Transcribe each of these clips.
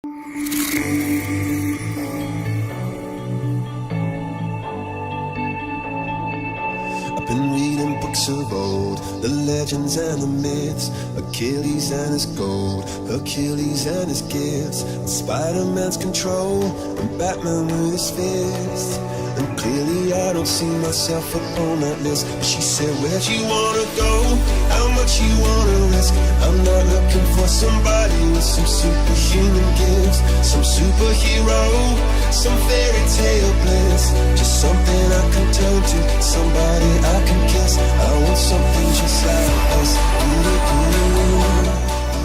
I've been reading books of old, the legends and the myths, Achilles and his gold, Hercules and his gifts, and Spider-Man's control, and Batman with his fist. And clearly I don't see myself up on that list. But she said, where'd you wanna go? How much you wanna risk? I'm not looking for somebody with some superhuman gifts, some superhero, some fairy tale bliss. Just something I can turn to, somebody I can kiss. I want something just like this.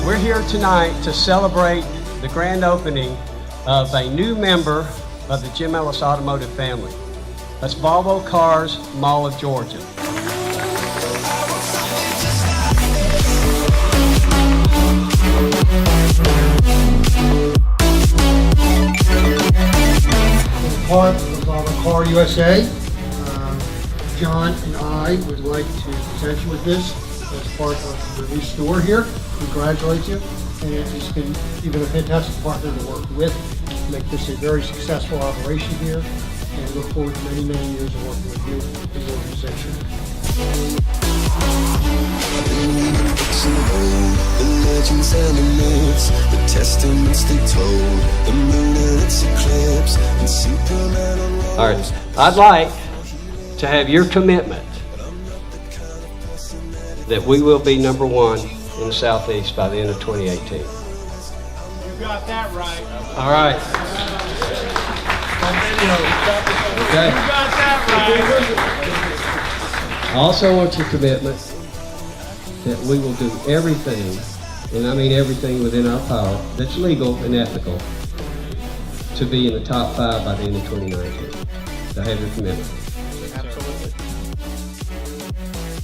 We're here tonight to celebrate the grand opening of a new member of the Jim Ellis Automotive family. That's Volvo Cars, Mall of Georgia. Part of Volvo Car USA. John and I would like to present you with this as part of the new store here. Congratulate you, and it's been even a fantastic partner to work with to make this a very successful operation here, and look forward to many, many years of working with you and the organization. The legends and the myths, the testaments they told, the moon and its eclipse, and Superman on. All right, I'd like to have your commitment that we will be number one in the Southeast by the end of 2018. You got that right. All right. Okay. You got that right. I also want your commitment that we will do everything, and I mean everything within our power, that's legal and ethical, to be in the top 5 by the end of 2019. So I have your commitment. Absolutely.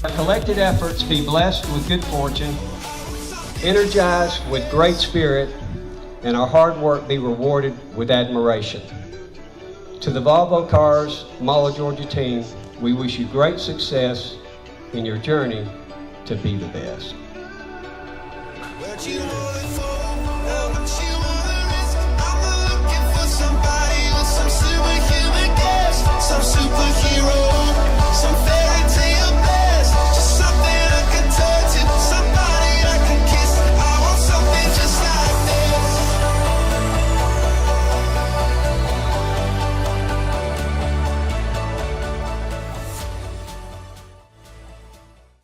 Our collected efforts be blessed with good fortune, energized with great spirit, and our hard work be rewarded with admiration. To the Volvo Cars Mall of Georgia team, we wish you great success in your journey to be the best. Where'd you wanna go? How much you wanna risk? I'm looking for somebody with some superhuman gifts, some superhero.